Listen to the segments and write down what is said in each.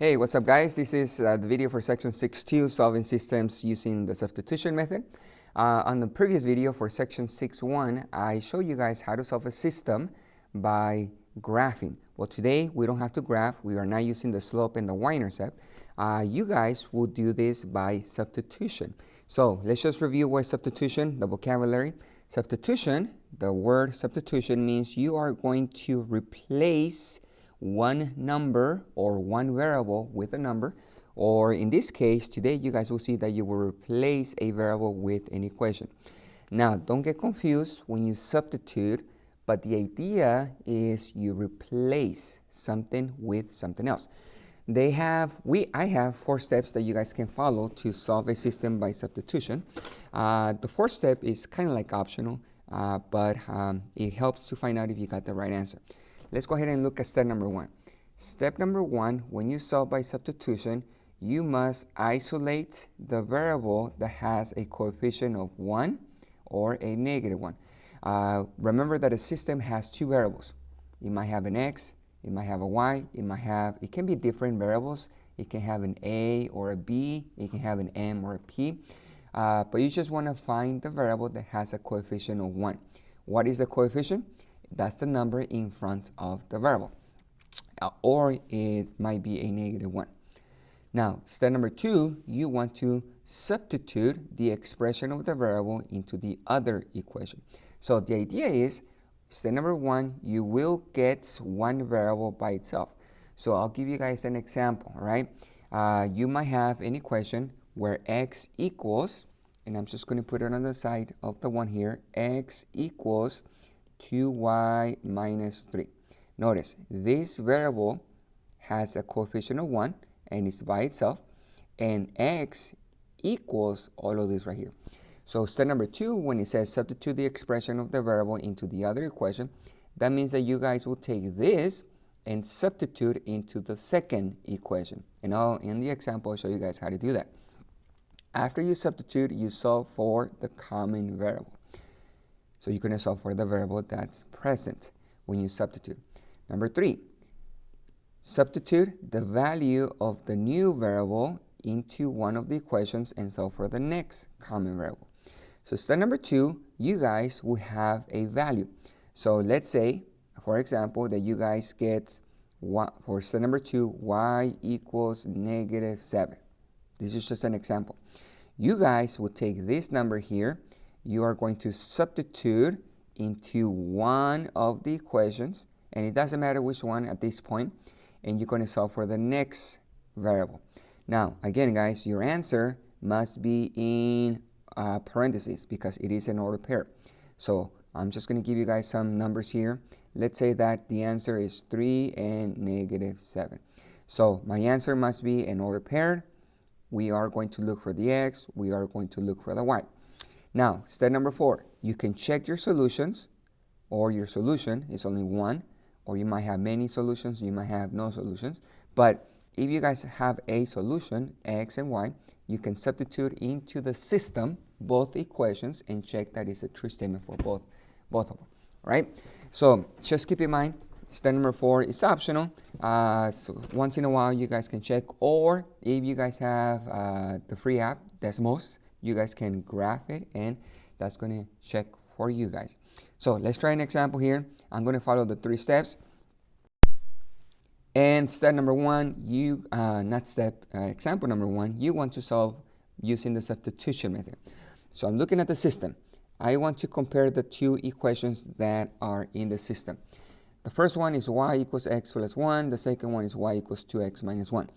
Hey, what's up guys? This is the video for section 6.2, solving systems using the substitution method. On the previous video for section 6.1, I showed you guys how to solve a system by graphing. Well, today we don't have to graph. We are not using the slope and the y-intercept. You guys will do this by substitution. So let's just review what is substitution, the vocabulary. Substitution, the word substitution means you are going to replace one number or one variable with a number, or in this case today you guys will see that you will replace a variable with an equation. Now don't get confused when you substitute, but the idea is you replace something with something else. I have 4 steps that you guys can follow to solve a system by substitution. The 4th step is kind of like optional, but it helps to find out if you got the right answer. Let's go ahead and look at step number 1. Step number 1, when you solve by substitution, you must isolate the variable that has a coefficient of 1 or a negative 1. Remember that a system has 2 variables. It might have an x, it might have a y, it can be different variables. It can have an a or a b, it can have an m or a p. But you just want to find the variable that has a coefficient of 1. What is the coefficient? That's the number in front of the variable, or it might be a negative 1. Now, step number 2, you want to substitute the expression of the variable into the other equation. So the idea is, step number 1, you will get one variable by itself. So I'll give you guys an example, all right? You might have an equation where x equals, and I'm just going to put it on the side of the one here, x equals 2y minus 3. Notice this variable has a coefficient of 1 and it's by itself, and x equals all of this right here. So step number 2, when it says substitute the expression of the variable into the other equation, that means that you guys will take this and substitute into the second equation. And in the example I'll show you guys how to do that. After you substitute, you solve for the common variable. So you're going to solve for the variable that's present when you substitute. Number 3, substitute the value of the new variable into one of the equations and solve for the next common variable. So step number 2, you guys will have a value. So let's say, for example, that you guys get, for step number 2, y equals negative 7. This is just an example. You guys will take this number here. You are going to substitute into one of the equations, and it doesn't matter which one at this point, and you're going to solve for the next variable. Now, again, guys, your answer must be in parentheses because it is an ordered pair. So I'm just going to give you guys some numbers here. Let's say that the answer is 3 and negative 7. So my answer must be an ordered pair. We are going to look for the x. We are going to look for the y. Now, step number 4, you can check your solutions, or your solution is only one, or you might have many solutions, you might have no solutions. But if you guys have a solution, x and y, you can substitute into the system both equations and check that it's a true statement for both of them, right? So just keep in mind, step number 4 is optional. So once in a while, you guys can check, or if you guys have the free app, Desmos, you guys can graph it, and that's going to check for you guys. So let's try an example here. I'm going to follow the 3 steps. And step number 1, example number 1, you want to solve using the substitution method. So I'm looking at the system. I want to compare the 2 equations that are in the system. The first one is y equals x plus 1. The second one is y equals 2x minus 1.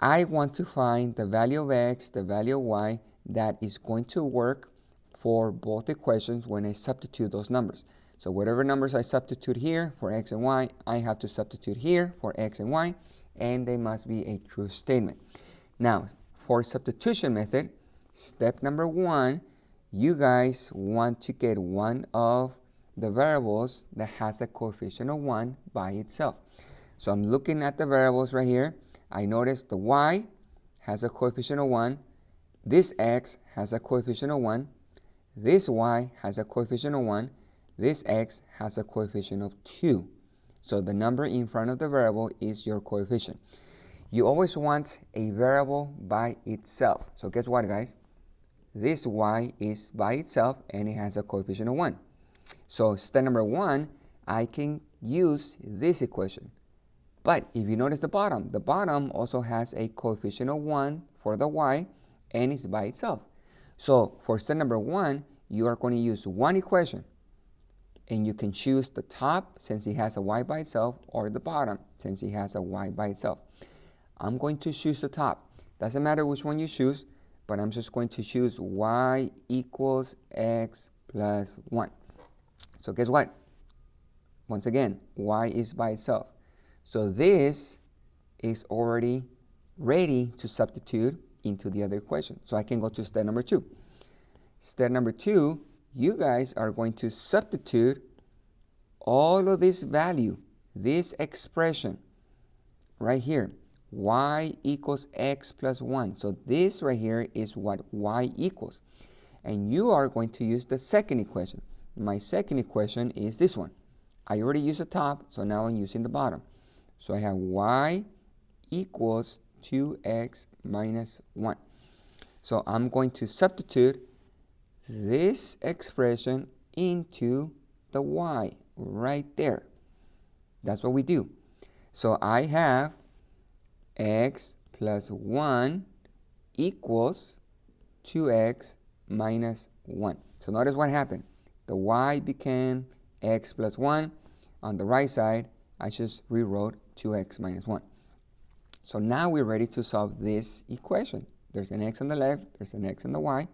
I want to find the value of x, the value of y, that is going to work for both equations when I substitute those numbers. So whatever numbers I substitute here for x and y, I have to substitute here for x and y, and they must be a true statement. Now, for substitution method, step number 1, you guys want to get one of the variables that has a coefficient of 1 by itself. So I'm looking at the variables right here. I notice the y has a coefficient of 1. This x has a coefficient of 1. This y has a coefficient of 1. This x has a coefficient of 2. So the number in front of the variable is your coefficient. You always want a variable by itself. So guess what, guys? This y is by itself and it has a coefficient of 1. So step number 1, I can use this equation. But if you notice the bottom also has a coefficient of 1 for the y and it's by itself. So for step number 1, you are going to use one equation and you can choose the top since it has a y by itself or the bottom since it has a y by itself. I'm going to choose the top. Doesn't matter which one you choose, but I'm just going to choose y equals x plus 1. So guess what? Once again, y is by itself. So this is already ready to substitute into the other equation. So I can go to step number 2. Step number 2, you guys are going to substitute all of this value, this expression right here, y equals x plus 1. So this right here is what y equals. And you are going to use the second equation. My second equation is this one. I already used the top, so now I'm using the bottom. So I have y equals 2x minus 1. So I'm going to substitute this expression into the y right there. That's what we do. So I have x plus 1 equals 2x minus 1. So notice what happened. The y became x plus 1. On the right side, I just rewrote 2x minus 1. So now we're ready to solve this equation. There's an x on the left, there's an x on the y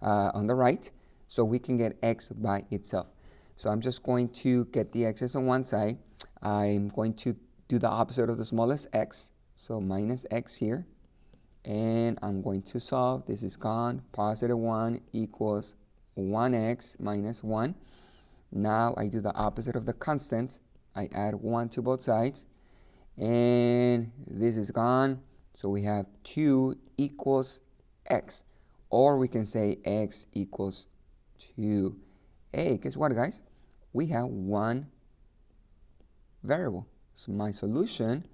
on the right, so we can get x by itself. So I'm just going to get the x's on one side. I'm going to do the opposite of the smallest x, so minus x here. And I'm going to solve. This is gone. Positive 1 equals 1x minus 1. Now I do the opposite of the constants. I add 1 to both sides. And this is gone. So we have 2 equals x. Or we can say x equals 2. Hey, guess what, guys? We have one variable. So my solution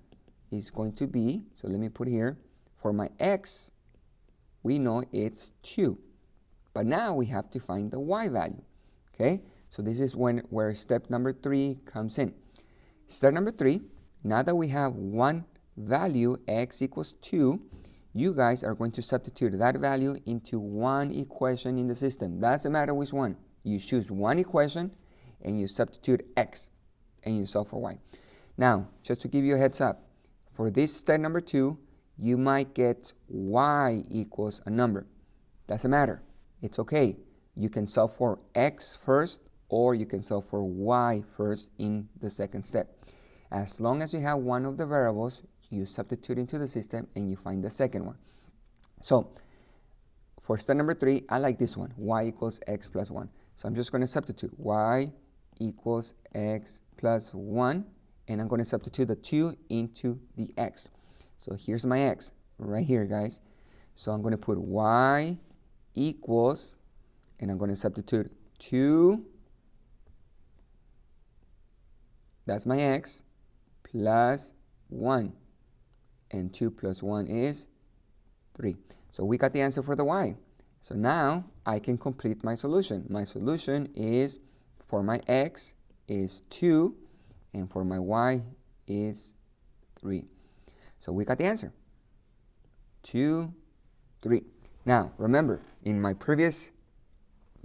is going to be, so let me put here, for my x, we know it's 2. But now we have to find the y value. Okay? So this is where step number 3 comes in. Step number 3, now that we have one value, x equals 2, you guys are going to substitute that value into one equation in the system. Doesn't matter which one. You choose one equation and you substitute x and you solve for y. Now, just to give you a heads up, for this step number 2, you might get y equals a number. Doesn't matter. It's okay. You can solve for x first or you can solve for y first in the second step. As long as you have one of the variables, you substitute into the system and you find the second one. So for step number 3, I like this one, y equals x plus 1. So I'm just going to substitute y equals x plus 1, and I'm going to substitute the 2 into the x. So here's my x right here, guys. So I'm going to put y equals, and I'm going to substitute 2, that's my x, plus 1. And 2 plus 1 is 3. So we got the answer for the y. So now I can complete my solution. My solution is, for my x is 2, and for my y is 3. So we got the answer. 2, 3. Now remember, in my previous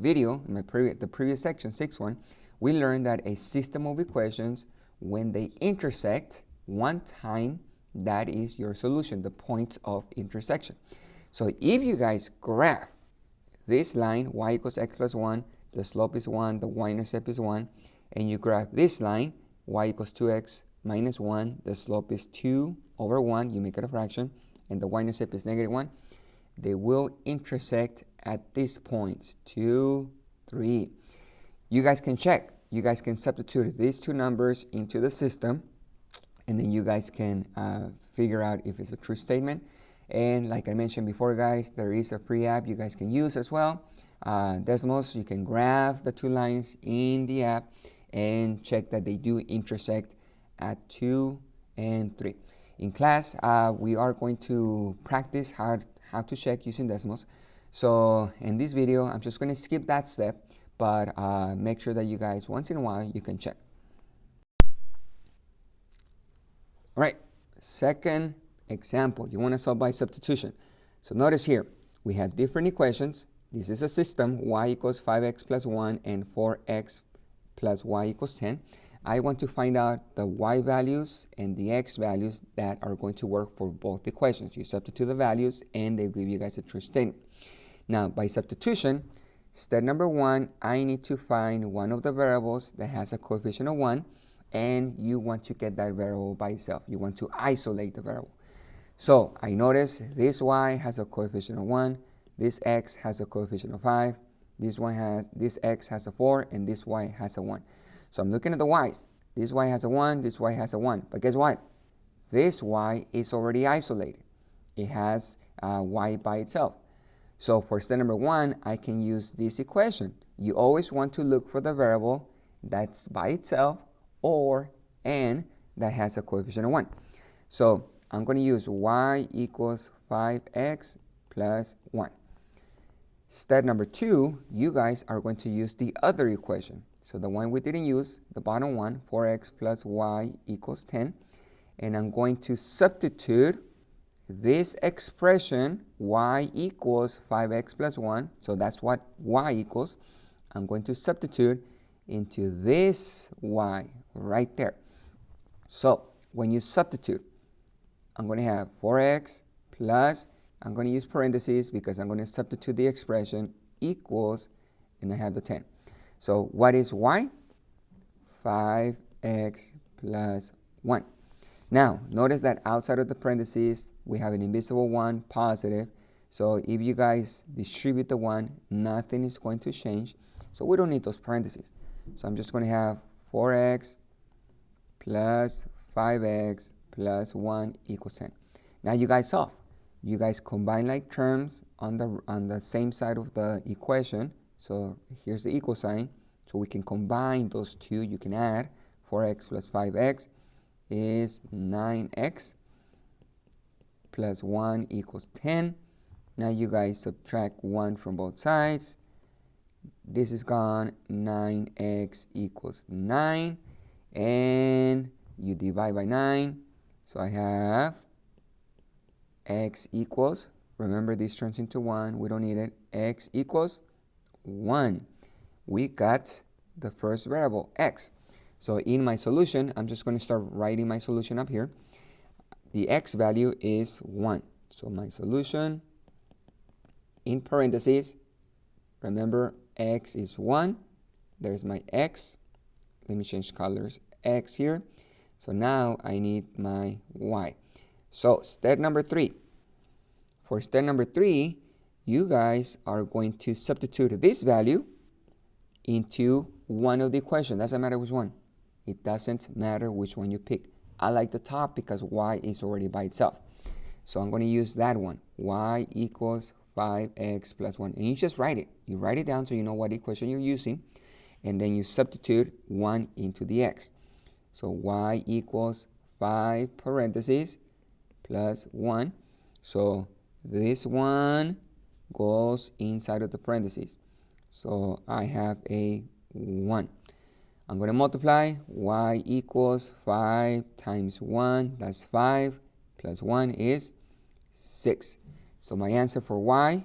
video, in the previous section, 6.1, we learned that a system of equations, when they intersect one time, that is your solution, the point of intersection. So if you guys graph this line, y equals x plus 1, the slope is 1, the y-intercept is 1, and you graph this line, y equals 2x minus 1, the slope is 2 over 1, you make it a fraction, and the y-intercept is negative 1, they will intersect at this point, 2, 3. You guys can check. You guys can substitute these two numbers into the system, and then you guys can figure out if it's a true statement. And like I mentioned before, guys, there is a free app you guys can use as well. Desmos, you can graph the two lines in the app and check that they do intersect at 2 and 3. in class, we are going to practice how to check using decimals. So in this video, I'm just going to skip that step, but make sure that you guys, once in a while, you can check. All right, second example, you want to solve by substitution. So notice here, we have different equations. This is a system, y equals 5x plus 1 and 4x plus y equals 10. I want to find out the y values and the x values that are going to work for both equations. You substitute the values and they give you guys a true statement. Now, by substitution, step number 1, I need to find one of the variables that has a coefficient of 1, and you want to get that variable by itself. You want to isolate the variable. So I notice this y has a coefficient of 1, this x has a coefficient of 5, this x has a 4, and this y has a 1. So I'm looking at the y's. This y has a 1, this y has a 1. But guess what? This y is already isolated. It has y by itself. So for step number 1, I can use this equation. You always want to look for the variable that's by itself or and that has a coefficient of 1. So I'm going to use y equals 5x plus 1. Step number 2, you guys are going to use the other equation. So the one we didn't use, the bottom one, 4x plus y equals 10. And I'm going to substitute this expression, y equals 5x plus 1. So that's what y equals. I'm going to substitute into this y right there. So when you substitute, I'm going to have 4x plus, I'm going to use parentheses because I'm going to substitute the expression equals, and I have the 10. So what is y? 5x plus 1. Now, notice that outside of the parentheses, we have an invisible 1, positive. So if you guys distribute the 1, nothing is going to change. So we don't need those parentheses. So I'm just going to have 4x plus 5x plus 1 equals 10. Now you guys solve. You guys combine like terms on the same side of the equation. So here's the equal sign. So we can combine those two. You can add 4x plus 5x is 9x plus 1 equals 10. Now you guys subtract 1 from both sides. This is gone. 9x equals 9. And you divide by 9. So I have x equals, remember this turns into 1. We don't need it. X equals 1. We got the first variable, x. So in my solution, I'm just going to start writing my solution up here. The x value is 1. So my solution, in parentheses, remember x is 1. There's my x. Let me change colors. X here. So now I need my y. So step number 3. For step number 3, you guys are going to substitute this value into one of the equations. Doesn't matter which one. It doesn't matter which one you pick. I like the top because y is already by itself. So I'm going to use that one. Y equals 5x plus 1. And you just write it. You write it down so you know what equation you're using. And then you substitute 1 into the x. So y equals 5 parentheses plus 1. So this one goes inside of the parentheses. So I have a 1. I'm going to multiply. Y equals 5 times 1. That's 5 plus 1 is 6. So my answer for y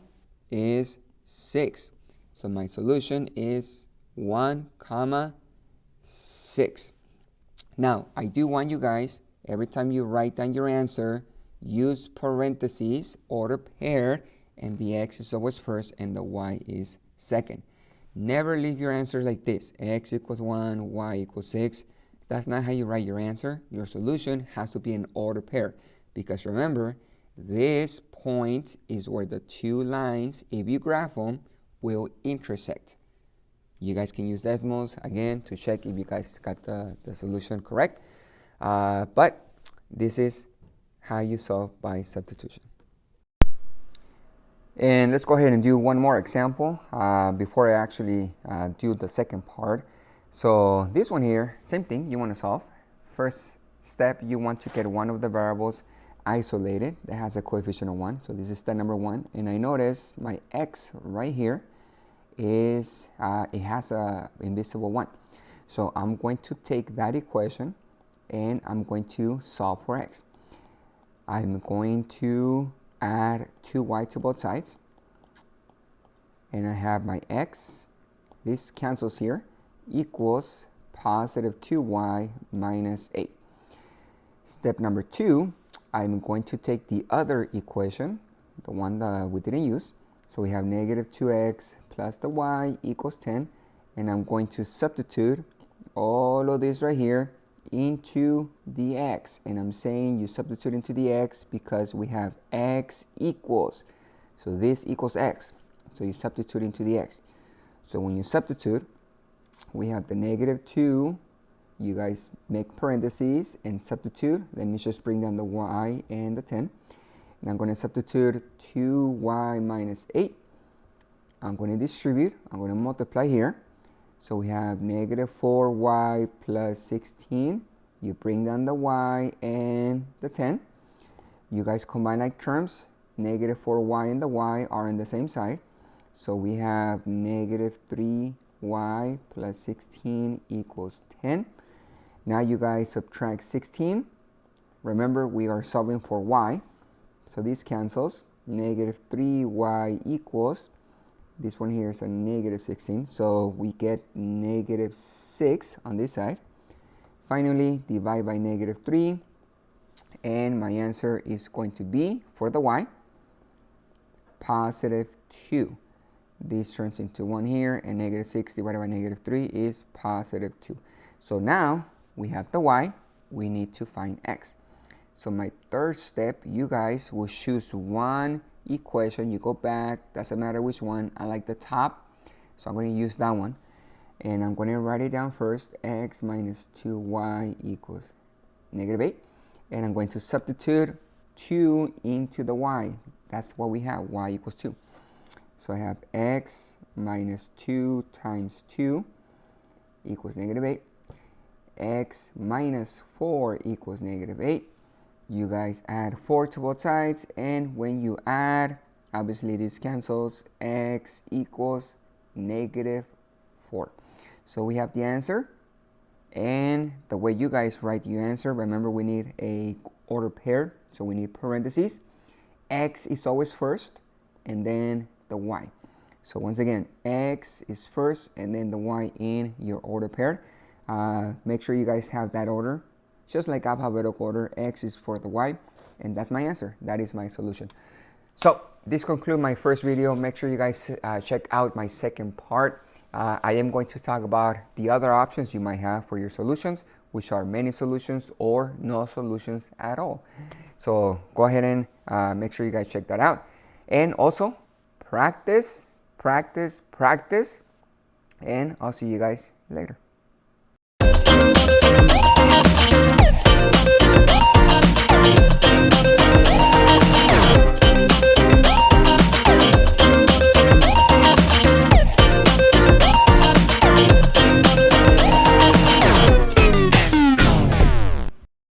is 6. So my solution is 1, 6. Now, I do want you guys, every time you write down your answer, use parentheses, order paired, and the x is always first and the y is second. Never leave your answer like this. X equals 1, y equals 6. That's not how you write your answer. Your solution has to be in order pair. Because remember, this point is where the two lines, if you graph them, will intersect. You guys can use decimals, again, to check if you guys got the solution correct. But this is how you solve by substitution. And let's go ahead and do one more example before I actually do the second part. So this one here, same thing, you want to solve. First step, you want to get one of the variables isolated that has a coefficient of 1. So this is step number 1. And I notice my x right here is, it has a invisible 1. So I'm going to take that equation and I'm going to solve for x. I'm going to add 2y to both sides. And I have my x, this cancels here, equals positive 2y minus 8. Step number 2, I'm going to take the other equation, the one that we didn't use. So we have negative 2x plus the y equals 10. And I'm going to substitute all of this right here into the x. And I'm saying you substitute into the x because we have x equals. So this equals x. So you substitute into the x. So when you substitute, we have the negative 2. You guys make parentheses and substitute. Let me just bring down the y and the 10. And I'm going to substitute 2y minus 8. I'm going to distribute. I'm going to multiply here. So we have negative 4y plus 16. You bring down the y and the 10. You guys combine like terms. Negative 4y and the y are on the same side. So we have negative 3y plus 16 equals 10. Now you guys subtract 16. Remember, we are solving for y. So this cancels. Negative 3y equals, this one here is a negative 16. So we get negative 6 on this side. Finally, divide by negative 3. And my answer is going to be, for the y, positive 2. This turns into 1 here, and negative 6 divided by negative 3 is positive 2. So now we have the y, we need to find x. So my third step, you guys will choose one equation. You go back, doesn't matter which one. I like the top, so I'm going to use that one. And I'm going to write it down first. X minus 2y equals negative 8. And I'm going to substitute 2 into the y. That's what we have, y equals 2. So I have x minus 2 times 2 equals negative 8. X minus 4 equals negative 8. You guys add 4 to both sides, and when you add, obviously this cancels. X equals negative 4. So we have the answer. And the way you guys write your answer, remember we need a order pair, so we need parentheses. X is always first, and then the y. So once again, x is first and then the y in your order pair. Make sure you guys have that order, just like alphabetical order. X is for the y, and that's my answer. That is my solution. So this concludes my first video. Make sure you guys check out my second part. I am going to talk about the other options you might have for your solutions, which are many solutions or no solutions at all. So go ahead and make sure you guys check that out. And also, practice, practice, practice, and I'll see you guys later.